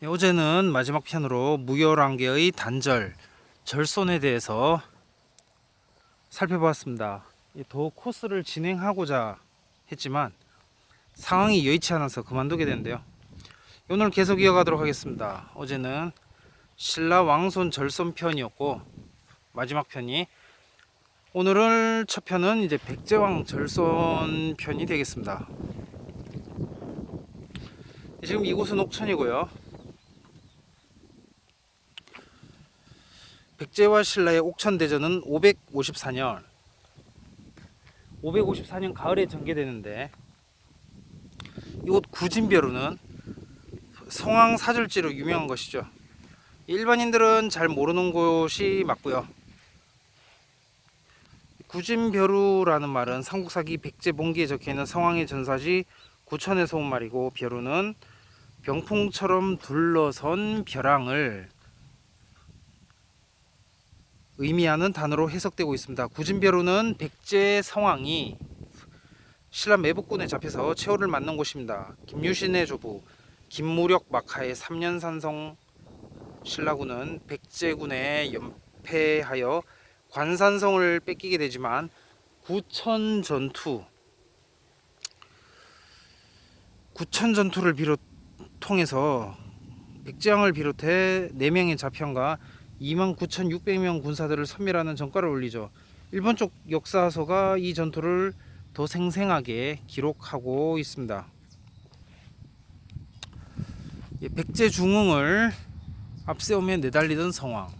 네, 어제는 마지막 편으로 무열왕개의 단절, 절손에 대해서 살펴보았습니다. 더 코스를 진행하고자 했지만 상황이 여의치 않아서 그만두게 됐는데요. 오늘 계속 이어가도록 하겠습니다. 어제는 신라 왕손 절손 편이었고 마지막 편이, 오늘은 첫 편은 이제 백제왕 절손 편이 되겠습니다. 지금 이곳은 옥천이고요. 백제와 신라의 옥천대전은 554년 가을에 전개되는데, 이곳 구진벼루는 성황 사절지로 유명한 것이죠. 일반인들은 잘 모르는 곳이 맞고요. 구진벼루라는 말은 삼국사기 백제봉기에 적혀있는 성황의 전사지 구천에서 온 말이고, 벼루는 병풍처럼 둘러선 벼랑을 의미하는 단어로 해석되고 있습니다. 구진벼루는 백제 성황이 신라 매복군에 잡혀서 최후를 맞는 곳입니다. 김유신의 조부 김무력 막하의 3년 산성 신라군은 백제군에 연패하여 관산성을 뺏기게 되지만 구천 전투를 통해서 백제왕을 비롯해 4명의 자편과 29,600명 군사들을 섬멸하는 전과를 올리죠. 일본 쪽 역사서가 이 전투를 더 생생하게 기록하고 있습니다. 백제 중흥을 앞세우며 내달리던 성황,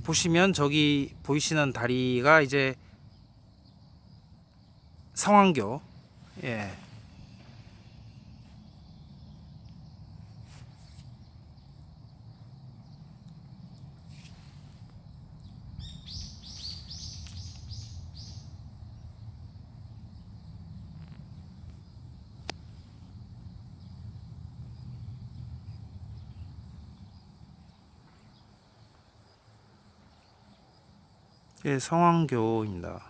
보시면 저기 보이시는 다리가 이제 성황교. 예. 예, 성황교입니다.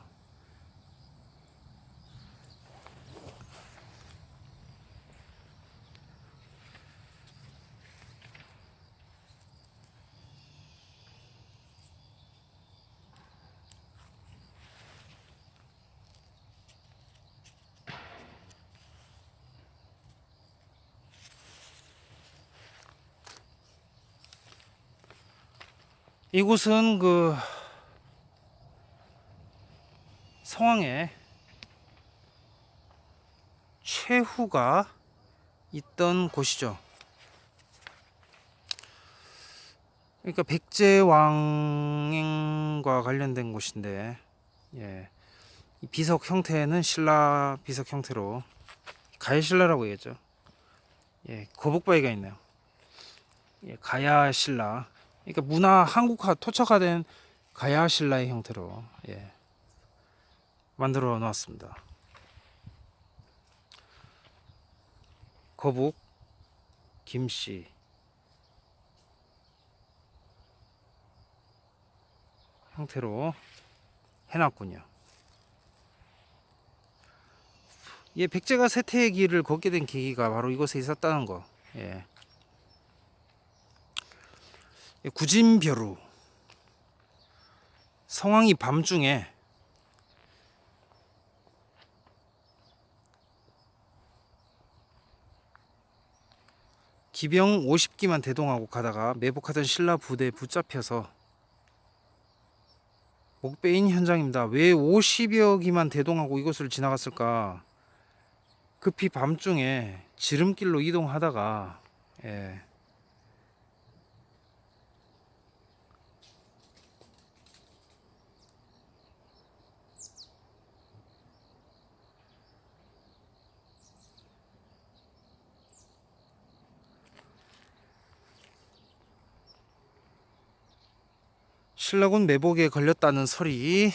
이곳은 그 성황에 최후가 있던 곳이죠. 그러니까 백제왕행과 관련된 곳인데, 예, 이 비석 형태는 신라 비석 형태로 가야신라라고 얘기했죠. 예, 거북바위가 있네요. 예, 가야신라. 그러니까 문화 한국화 토착화된 가야신라의 형태로, 예, 만들어 놓았습니다. 거북, 김씨, 형태로 해놨군요. 예, 백제가 세태의 길을 걷게 된 계기가 바로 이곳에 있었다는 거. 예. 구진벼루, 성황이 밤중에 기병 50기만 대동하고 가다가 매복하던 신라 부대에 붙잡혀서 목베인 현장입니다. 왜 50여 기만 대동하고 이곳을 지나갔을까? 급히 밤중에 지름길로 이동하다가, 예, 신라군 매복에 걸렸다는 설이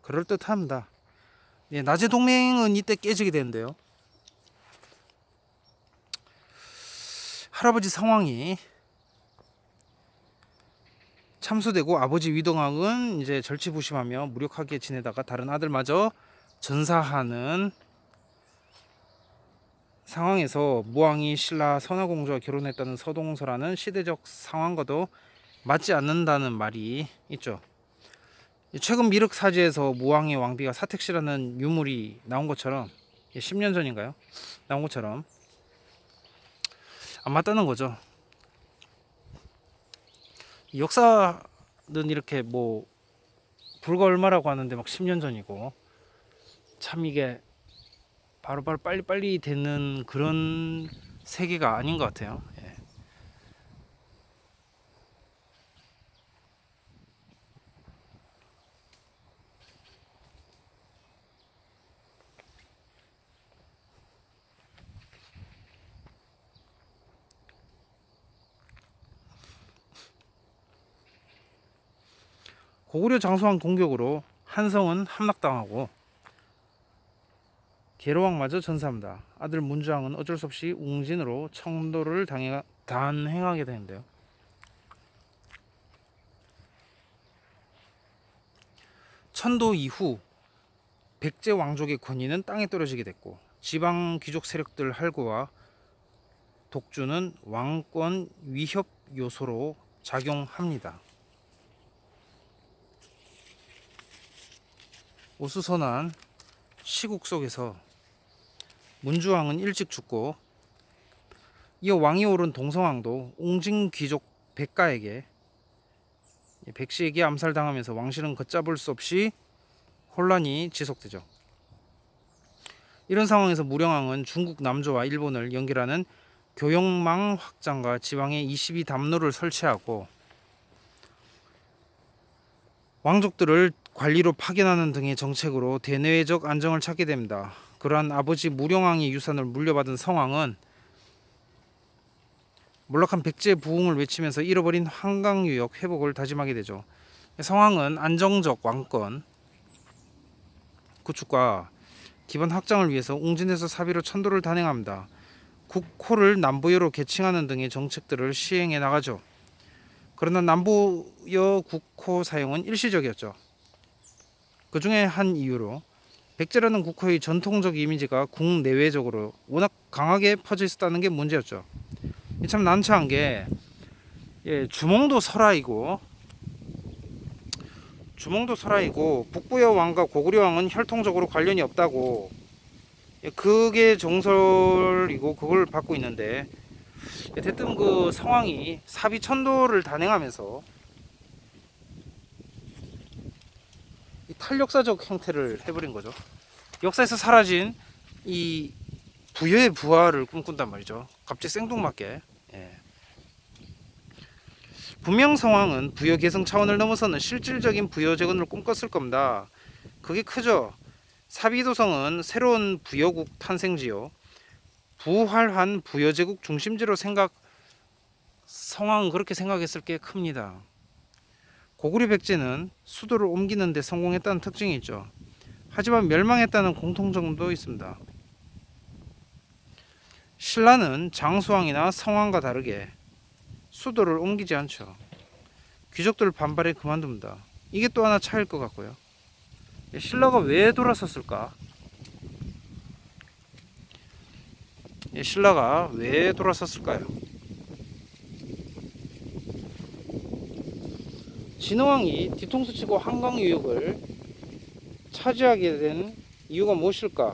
그럴듯합니다. 예, 낮의 동맹은 이때 깨지게 되는데요. 할아버지 성황이 참수되고 아버지 위동왕은 이제 절치부심하며 무력하게 지내다가 다른 아들마저 전사하는 상황에서 무왕이 신라 선화공주와 결혼했다는 서동서라는 시대적 상황과도 맞지 않는다는 말이 있죠. 최근 미륵 사지에서 무왕의 왕비가 사택시라는 유물이 나온 것처럼 10년 전인가요? 나온 것처럼 안 맞다는 거죠. 역사는 이렇게 뭐 불과 얼마라고 하는데 막 10년 전이고 참 이게 바로바로 빨리빨리 되는 그런 세계가 아닌 것 같아요. 예. 고구려 장수왕 공격으로 한성은 함락당하고 계로왕마저 전사합니다. 아들 문주왕은 어쩔 수 없이 웅진으로 청도를 단행하게 되는데요. 천도 이후 백제 왕족의 권위는 땅에 떨어지게 됐고 지방 귀족 세력들 할구와 독주는 왕권 위협 요소로 작용합니다. 오수선한 시국 속에서 문주왕은 일찍 죽고 이어 왕이 오른 동성왕도 웅진 귀족 백가에게 백씨에게 암살당하면서 왕실은 걷잡을 수 없이 혼란이 지속되죠. 이런 상황에서 무령왕은 중국 남조와 일본을 연결하는 교역망 확장과 지방에 22담로를 설치하고 왕족들을 관리로 파견하는 등의 정책으로 대내외적 안정을 찾게 됩니다. 그러한 아버지 무령왕의 유산을 물려받은 성왕은 몰락한 백제 부흥을 외치면서 잃어버린 한강유역 회복을 다짐하게 되죠. 성왕은 안정적 왕권 구축과 기반 확장을 위해서 웅진에서 사비로 천도를 단행합니다. 국호를 남부여로 개칭하는 등의 정책들을 시행해 나가죠. 그러나 남부여 국호 사용은 일시적이었죠. 그 중에 한 이유로 백제라는 국호의 전통적 이미지가 국내외적으로 워낙 강하게 퍼져 있었다는 게 문제였죠. 참 난처한 게 주몽도 설하이고 북부여 왕과 고구려 왕은 혈통적으로 관련이 없다고 그게 정설이고 그걸 받고 있는데 대뜸 그 성왕이 사비천도를 단행하면서 탈역사적 형태를 해버린 거죠. 역사에서 사라진 이 부여의 부활을 꿈꾼단 말이죠. 갑자기 생뚱맞게. 예. 분명 성왕은 부여 개성 차원을 넘어서는 실질적인 부여 재건을 꿈꿨을 겁니다. 그게 크죠. 사비도성은 새로운 부여국 탄생지요. 부활한 부여제국 중심지로 성왕은 그렇게 생각했을 게 큽니다. 고구려 백제는 수도를 옮기는 데 성공했다는 특징이 있죠. 하지만 멸망했다는 공통점도 있습니다. 신라는 장수왕이나 성왕과 다르게 수도를 옮기지 않죠. 귀족들 반발에 그만둡니다. 이게 또 하나 차이일 것 같고요. 신라가 왜 돌아섰을까? 신라가 왜 돌아섰을까요? 진흥왕이 뒤통수 치고 한강 유역을 차지하게 된 이유가 무엇일까?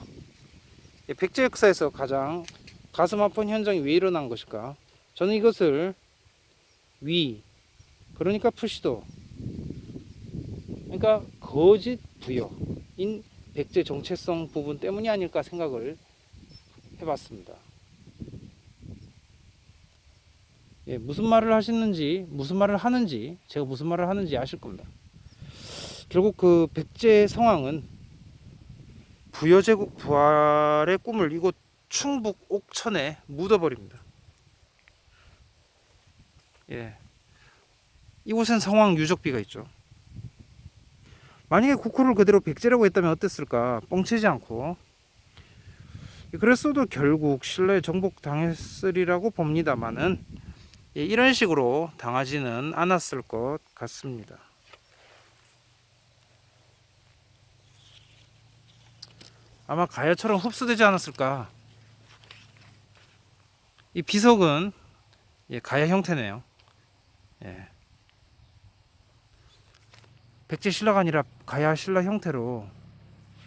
백제 역사에서 가장 가슴 아픈 현장이 왜 일어난 것일까? 저는 이것을 그러니까 푸시도, 그러니까 거짓 부여인 백제 정체성 부분 때문이 아닐까 생각을 해봤습니다. 무슨 말을 하시는지, 무슨 말을 하는지, 제가 무슨 말을 하는지 아실 겁니다. 결국 그 백제 성왕은 부여제국 부활의 꿈을 이곳 충북 옥천에 묻어버립니다. 이곳엔 성왕 유적비가 있죠. 만약에 국호를 그대로 백제라고 했다면 어땠을까? 뻥치지 않고. 그랬어도 결국 신라에 정복당했으리라고 봅니다만은 이런 식으로 당하지는 않았을 것 같습니다. 아마 가야처럼 흡수되지 않았을까. 이 비석은 가야 형태네요. 예. 백제 신라가 아니라 가야 신라 형태로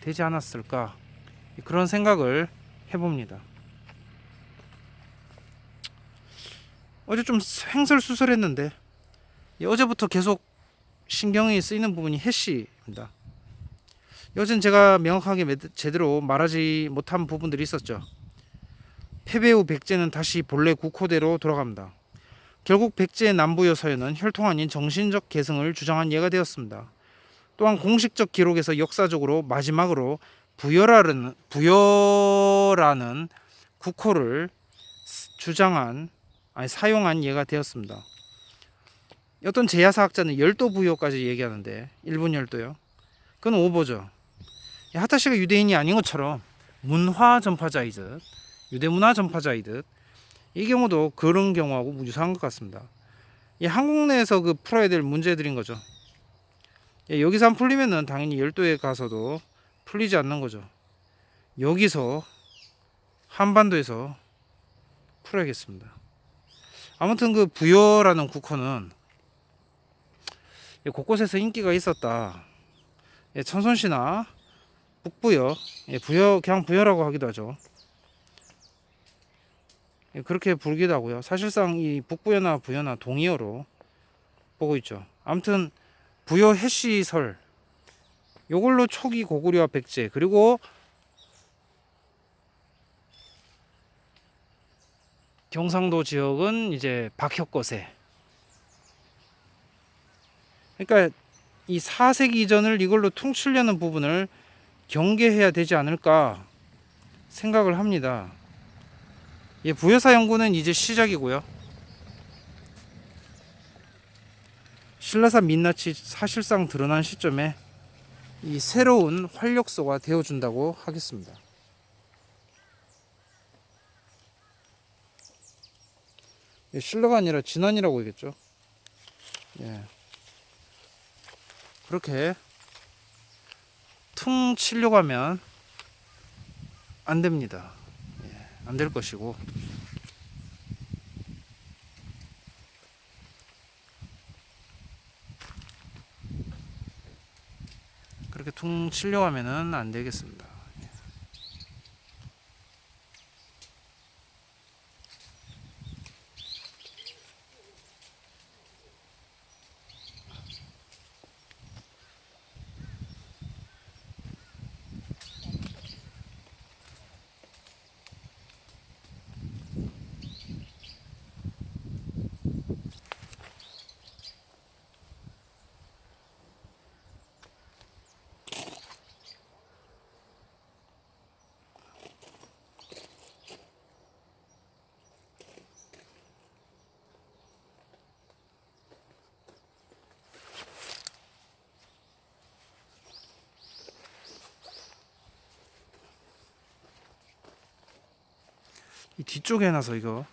되지 않았을까, 그런 생각을 해봅니다. 어제 좀 횡설수설했는데 어제부터 계속 신경이 쓰이는 부분이 해시입니다. 어제는 제가 명확하게 제대로 말하지 못한 부분들이 있었죠. 패배 후 백제는 다시 본래 국호대로 돌아갑니다. 결국 백제의 남부여 서여는 혈통 아닌 정신적 계승을 주장한 예가 되었습니다. 또한 공식적 기록에서 역사적으로 마지막으로 부여라는 국호를 사용한 예가 되었습니다. 어떤 제야사학자는 열도 부여까지 얘기하는데, 일본 열도요. 그건 오보죠. 하타시가 유대인이 아닌 것처럼 문화 전파자이듯, 유대 문화 전파자이듯, 이 경우도 그런 경우하고 유사한 것 같습니다. 한국 내에서 풀어야 될 문제들인 거죠. 여기서 안 풀리면은 당연히 열도에 가서도 풀리지 않는 거죠. 여기서 한반도에서 풀어야겠습니다. 아무튼 부여라는 국호는 곳곳에서 인기가 있었다. 천손씨나 북부여, 부여, 그냥 부여라고 하기도 하죠. 그렇게 부르기도 하고요. 사실상 이 북부여나 부여나 동의어로 보고 있죠. 아무튼 부여 해시설, 요걸로 초기 고구려와 백제, 그리고 경상도 지역은 이제 박혁거세. 그러니까 이 4세기 이전을 이걸로 퉁치려는 부분을 경계해야 되지 않을까 생각을 합니다. 부여사 연구는 이제 시작이고요. 신라사 민낯이 사실상 드러난 시점에 이 새로운 활력소가 되어준다고 하겠습니다. 신라가 아니라 진안이라고 하겠죠. 그렇게 퉁 치려고 하면 안 됩니다. 안 될 것이고, 그렇게 퉁 치려고 하면은 안 되겠습니다. 이 뒤쪽에 해놔서 이거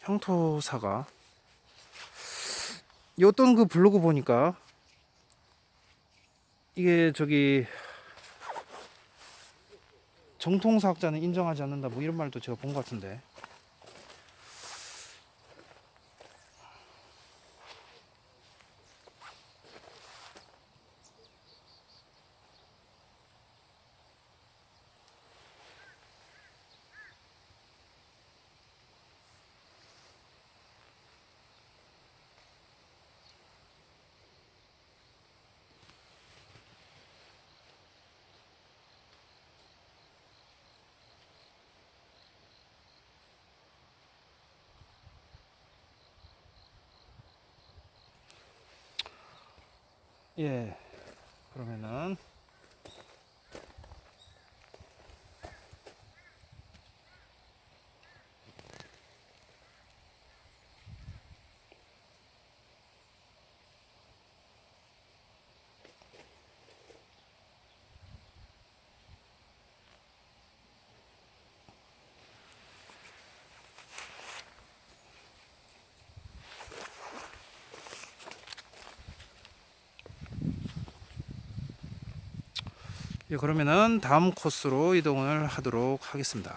형토사가 어떤 블로그 보니까 이게 정통사학자는 인정하지 않는다 이런 말도 제가 본 것 같은데, 그러면은 예, 그러면은 다음 코스로 이동을 하도록 하겠습니다.